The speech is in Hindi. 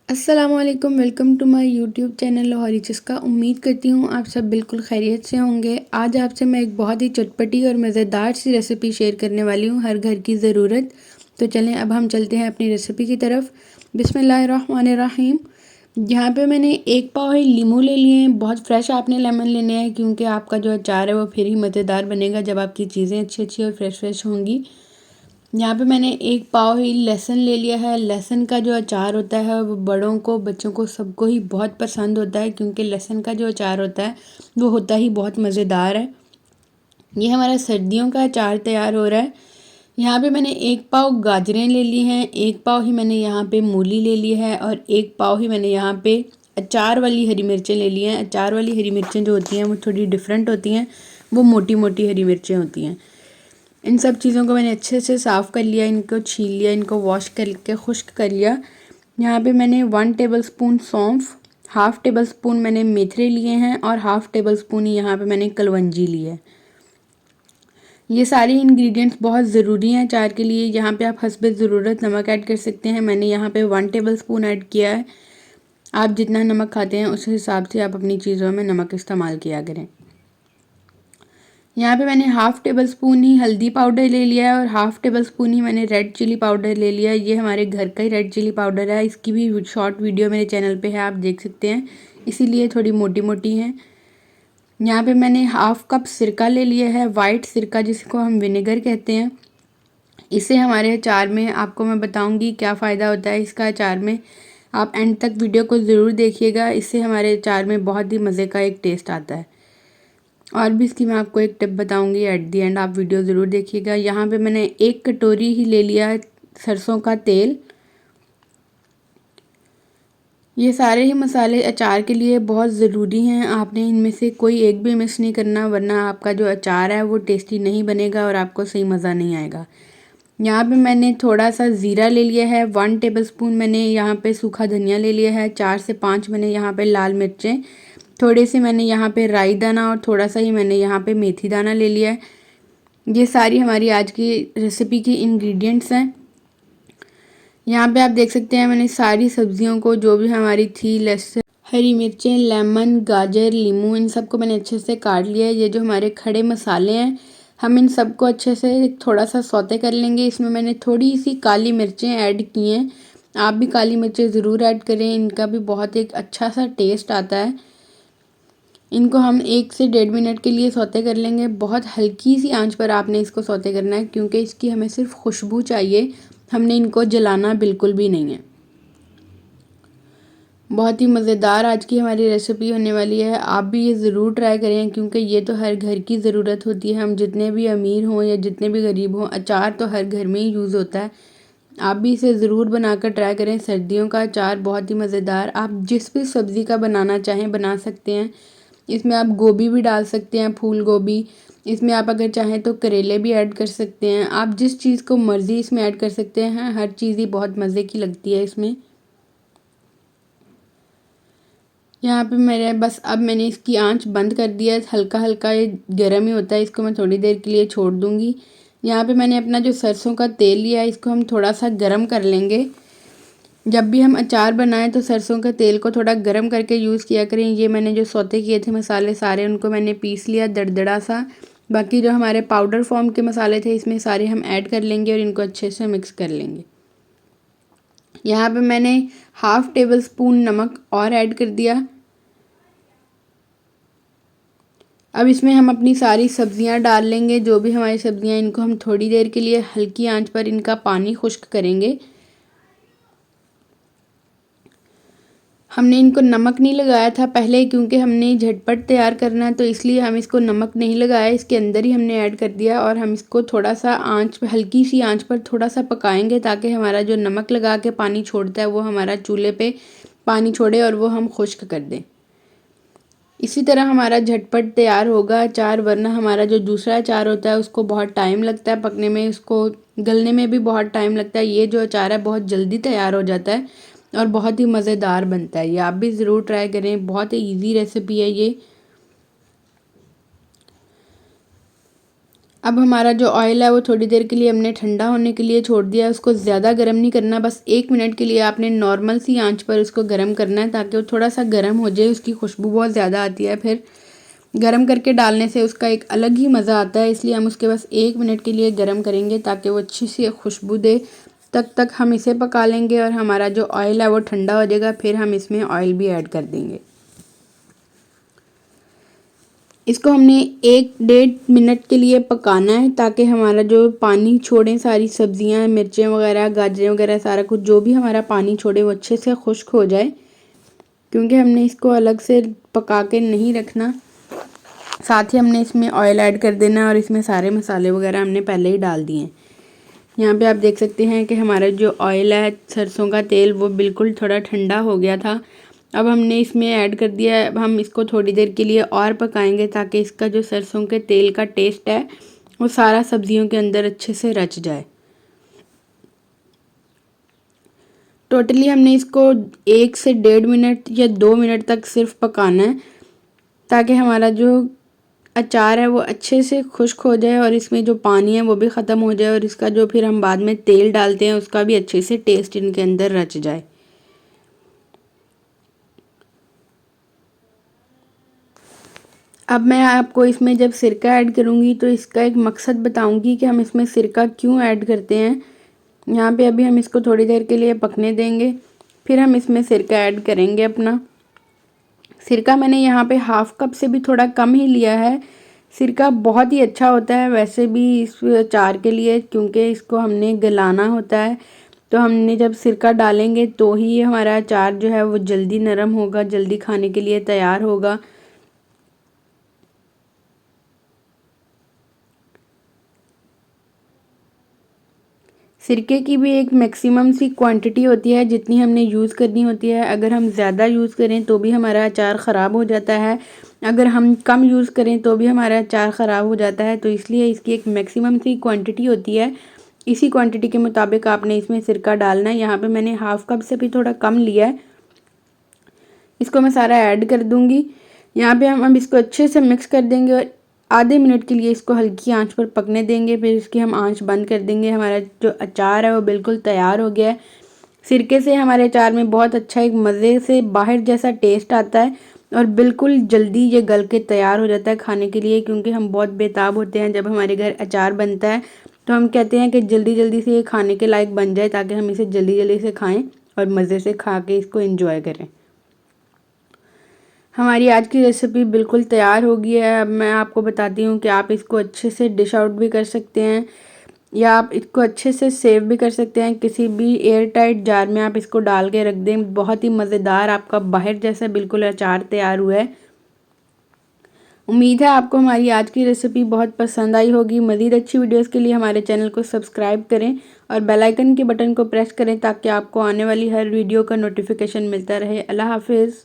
अस्सलामुअलैकुम, welcome to my YouTube channel Lahori Chaska. उम्मीद करती हूँ आप सब बिल्कुल खैरियत से होंगे। आज आपसे मैं एक बहुत ही चटपटी और मज़ेदार सी रेसिपी शेयर करने वाली हूँ, हर घर की ज़रूरत। तो चलें अब हम चलते हैं अपनी रेसिपी की तरफ। बिस्मिल्लाहिर्रहमानिर्रहीम। यहाँ पे मैंने 1 पाव ही लीमू ले लिए हैं। बहुत फ्रेश आपने लेमन लेने हैं, क्योंकि आपका जो अचार है वो फिर ही मज़ेदार बनेगा जब आपकी चीज़ें अच्छी अच्छी और फ्रेश होंगी। यहाँ पे मैंने 1 पाव ही लहसुन ले लिया है। लहसुन का जो अचार होता है वो बड़ों को, बच्चों को, सबको ही बहुत पसंद होता है, क्योंकि लहसुन का जो अचार होता है वो होता ही बहुत मज़ेदार है। ये हमारा सर्दियों का अचार तैयार हो रहा है। यहाँ पे मैंने 1 पाव गाजरें ले ली हैं, 1 पाव ही मैंने यहाँ पे मूली ले ली है और 1 पाव ही मैंने यहाँ पे अचार वाली हरी मिर्चें ले ली हैं। अचार वाली हरी मिर्चें जो होती हैं वो थोड़ी डिफरेंट होती हैं, वो मोटी मोटी हरी मिर्चें होती हैं। इन सब चीज़ों को मैंने अच्छे से साफ़ कर लिया, इनको छील लिया, इनको वॉश करके खुश्क कर लिया। यहाँ पे मैंने 1 टेबलस्पून सौंफ, हाफ़ टेबल स्पून मैंने मेथरे लिए हैं और हाफ़ टेबल स्पून ही यहाँ पे मैंने कलवंजी ली है। ये सारे इंग्रेडिएंट्स बहुत ज़रूरी हैं अचार के लिए। यहाँ पे आप हस्बे ज़रूरत नमक ऐड कर सकते हैं। मैंने यहाँ पे 1 टेबल स्पून ऐड किया है। आप जितना नमक खाते हैं उस हिसाब से आप अपनी चीज़ों में नमक इस्तेमाल किया करें। यहाँ पे मैंने हाफ़ टेबल स्पून ही हल्दी पाउडर ले लिया है और हाफ़ टेबल स्पून ही मैंने रेड चिली पाउडर ले लिया है। ये हमारे घर का ही रेड चिली पाउडर है। इसकी भी शॉर्ट वीडियो मेरे चैनल पे है, आप देख सकते हैं, इसीलिए थोड़ी मोटी मोटी हैं। यहाँ पे मैंने हाफ़ कप सिरका ले लिया है, वाइट सिरका जिसको हम विनेगर कहते हैं। इससे हमारे अचार में, आपको मैं बताऊँगी क्या फ़ायदा होता है इसका अचार में। आप एंड तक वीडियो को ज़रूर देखिएगा, इससे हमारे अचार में बहुत ही मज़े का एक टेस्ट आता है। और भी इसकी मैं आपको एक टिप बताऊंगी एट दी एंड, आप वीडियो ज़रूर देखिएगा। यहाँ पे मैंने 1 कटोरी ही ले लिया है सरसों का तेल। ये सारे ही मसाले अचार के लिए बहुत ज़रूरी हैं। आपने इनमें से कोई एक भी मिस नहीं करना, वरना आपका जो अचार है वो टेस्टी नहीं बनेगा और आपको सही मज़ा नहीं आएगा। यहाँ पे मैंने थोड़ा सा ज़ीरा ले लिया है, 1 टेबलस्पून मैंने यहाँ पे सूखा धनिया ले लिया है, 4 से 5 मैंने यहाँ पे लाल मिर्चें, थोड़े से मैंने यहाँ पे राई दाना और थोड़ा सा ही मैंने यहाँ पे मेथी दाना ले लिया है। ये सारी हमारी आज की रेसिपी की इंग्रेडिएंट्स हैं। यहाँ पे आप देख सकते हैं मैंने सारी सब्जियों को, जो भी हमारी थी, लहसुन, हरी मिर्चें, लेमन, गाजर, नींबू, इन सबको मैंने अच्छे से काट लिया है। ये जो हमारे खड़े मसाले हैं, हम इन सबको अच्छे से थोड़ा सा सौते कर लेंगे। इसमें मैंने थोड़ी सी काली मिर्चें ऐड की हैं। आप भी काली मिर्चें ज़रूर ऐड करें, इनका भी बहुत एक अच्छा सा टेस्ट आता है। इनको हम 1 से 1.5 मिनट के लिए सौते कर लेंगे। बहुत हल्की सी आंच पर आपने इसको सौते करना है, क्योंकि इसकी हमें सिर्फ खुशबू चाहिए, हमने इनको जलाना बिल्कुल भी नहीं है। बहुत ही मज़ेदार आज की हमारी रेसिपी होने वाली है। आप भी ये ज़रूर ट्राई करें, क्योंकि ये तो हर घर की ज़रूरत होती है। हम जितने भी अमीर हों या जितने भी गरीब हों, अचार तो हर घर में ही यूज़ होता है। आप भी इसे ज़रूर बनाकर ट्राई करें। सर्दियों का अचार बहुत ही मज़ेदार, आप जिस भी सब्ज़ी का बनाना चाहें बना सकते हैं। इसमें आप गोभी भी डाल सकते हैं, फूल गोभी। इसमें आप अगर चाहें तो करेले भी ऐड कर सकते हैं। आप जिस चीज़ को मर्ज़ी इसमें ऐड कर सकते हैं। हर चीज़ ही बहुत मज़े की लगती है इसमें। यहाँ पे मेरे बस अब मैंने इसकी आंच बंद कर दिया है। हल्का हल्का ये गर्म ही होता है, इसको मैं थोड़ी देर के लिए छोड़ दूँगी। यहाँ पे मैंने अपना जो सरसों का तेल लिया है, इसको हम थोड़ा सा गर्म कर लेंगे। जब भी हम अचार बनाएं तो सरसों के तेल को थोड़ा गर्म करके यूज़ किया करें। ये मैंने जो सौते किए थे मसाले सारे, उनको मैंने पीस लिया दरदरा सा। बाकी जो हमारे पाउडर फॉर्म के मसाले थे, इसमें सारे हम ऐड कर लेंगे और इनको अच्छे से मिक्स कर लेंगे। यहाँ पे मैंने हाफ़ टेबल स्पून नमक और ऐड कर दिया। अब इसमें हम अपनी सारी सब्जियां डाल लेंगे। जो भी हमारी सब्जियां, इनको हम थोड़ी देर के लिए हल्की आंच पर इनका पानी खुश्क करेंगे। हमने इनको नमक नहीं लगाया था पहले, क्योंकि हमने झटपट तैयार करना है, तो इसलिए हम इसको नमक नहीं लगाया, इसके अंदर ही हमने ऐड कर दिया। और हम इसको थोड़ा सा आंच, हल्की सी आंच पर थोड़ा सा पकाएंगे, ताकि हमारा जो नमक लगा के पानी छोड़ता है वो हमारा चूल्हे पे पानी छोड़े और वो हम खुश्क कर दें। इसी तरह हमारा झटपट तैयार होगा अचार, वरना हमारा जो दूसरा अचार होता है उसको बहुत टाइम लगता है पकने में, उसको गलने में भी बहुत टाइम लगता है। ये जो अचार है बहुत जल्दी तैयार हो जाता है और बहुत ही मज़ेदार बनता है। ये आप भी ज़रूर ट्राई करें, बहुत ही ईजी रेसिपी है ये। अब हमारा जो ऑयल है वो थोड़ी देर के लिए हमने ठंडा होने के लिए छोड़ दिया है। उसको ज़्यादा गर्म नहीं करना, बस 1 मिनट के लिए आपने नॉर्मल सी आंच पर उसको गर्म करना है ताकि वो थोड़ा सा गर्म हो जाए। उसकी खुशबू बहुत ज़्यादा आती है, फिर गर्म करके डालने से उसका एक अलग ही मज़ा आता है। इसलिए हम उसके बस 1 मिनट के लिए गर्म करेंगे ताकि वो अच्छी सी खुशबू दे। तक हम इसे पका लेंगे और हमारा जो ऑयल है वो ठंडा हो जाएगा। फिर हम इसमें ऑयल भी ऐड कर देंगे। इसको हमने 1-1.5 मिनट के लिए पकाना है ताकि हमारा जो पानी छोड़े सारी सब्जियां, मिर्चें वगैरह, गाजरें वगैरह, सारा कुछ जो भी हमारा पानी छोड़े वो अच्छे से खुश्क हो जाए, क्योंकि हमने इसको अलग से पका के नहीं रखना। साथ ही हमने इसमें ऑयल ऐड कर देना है और इसमें सारे मसाले वगैरह हमने पहले ही डाल दिए हैं। यहाँ पे आप देख सकते हैं कि हमारा जो ऑयल है, सरसों का तेल, वो बिल्कुल थोड़ा ठंडा हो गया था। अब हमने इसमें ऐड कर दिया है। अब हम इसको थोड़ी देर के लिए और पकाएंगे ताकि इसका जो सरसों के तेल का टेस्ट है वो सारा सब्जियों के अंदर अच्छे से रच जाए। टोटली हमने इसको 1 से 1.5 मिनट या 2 मिनट तक सिर्फ पकाना है ताकि हमारा जो अचार है वो अच्छे से खुश्क हो जाए और इसमें जो पानी है वो भी ख़त्म हो जाए और इसका जो फिर हम बाद में तेल डालते हैं उसका भी अच्छे से टेस्ट इनके अंदर रच जाए। अब मैं आपको इसमें जब सिरका ऐड करूँगी तो इसका एक मकसद बताऊँगी कि हम इसमें सिरका क्यों ऐड करते हैं। यहाँ पे अभी हम इसको थोड़ी देर के लिए पकने देंगे, फिर हम इसमें सिरका ऐड करेंगे अपना। सिरका मैंने यहाँ पे हाफ़ कप से भी थोड़ा कम ही लिया है। सिरका बहुत ही अच्छा होता है वैसे भी इस अचार के लिए, क्योंकि इसको हमने गलाना होता है। तो हमने जब सिरका डालेंगे तो ही हमारा अचार जो है वो जल्दी नरम होगा, जल्दी खाने के लिए तैयार होगा। सिरके की भी एक मैक्सिमम सी क्वांटिटी होती है जितनी हमने यूज़ करनी होती है। अगर हम ज़्यादा यूज़ करें तो भी हमारा अचार ख़राब हो जाता है, अगर हम कम यूज़ करें तो भी हमारा अचार ख़राब हो जाता है। तो इसलिए इसकी एक मैक्सिमम सी क्वांटिटी होती है, इसी क्वांटिटी के मुताबिक आपने इसमें सिरका डालना है। यहाँ पे मैंने हाफ़ कप से भी थोड़ा कम लिया है। इसको मैं सारा ऐड कर दूँगी। यहाँ पे हम अब इसको अच्छे से मिक्स कर देंगे और आधे मिनट के लिए इसको हल्की आंच पर पकने देंगे। फिर इसकी हम आंच बंद कर देंगे। हमारा जो अचार है वो बिल्कुल तैयार हो गया है। सिरके से हमारे अचार में बहुत अच्छा एक मज़े से बाहर जैसा टेस्ट आता है और बिल्कुल जल्दी ये गल के तैयार हो जाता है खाने के लिए, क्योंकि हम बहुत बेताब होते हैं जब हमारे घर अचार बनता है तो हम कहते हैं कि जल्दी जल्दी से ये खाने के लायक बन जाए ताकि हम इसे जल्दी जल्दी से खाएँ और मज़े से खा के इसको एंजॉय करें। हमारी आज की रेसिपी बिल्कुल तैयार हो गई है। अब मैं आपको बताती हूँ कि आप इसको अच्छे से डिश आउट भी कर सकते हैं या आप इसको अच्छे से सेव भी कर सकते हैं। किसी भी एयर टाइट जार में आप इसको डाल के रख दें। बहुत ही मज़ेदार आपका बाहर जैसा बिल्कुल अचार तैयार हुआ है। उम्मीद है आपको हमारी आज की रेसिपी बहुत पसंद आई होगी। मज़ीद अच्छी वीडियोस के लिए हमारे चैनल को सब्सक्राइब करें और बेल आइकन के बटन को प्रेस करें ताकि आपको आने वाली हर वीडियो का नोटिफिकेशन मिलता रहे। अल्लाह हाफिज़।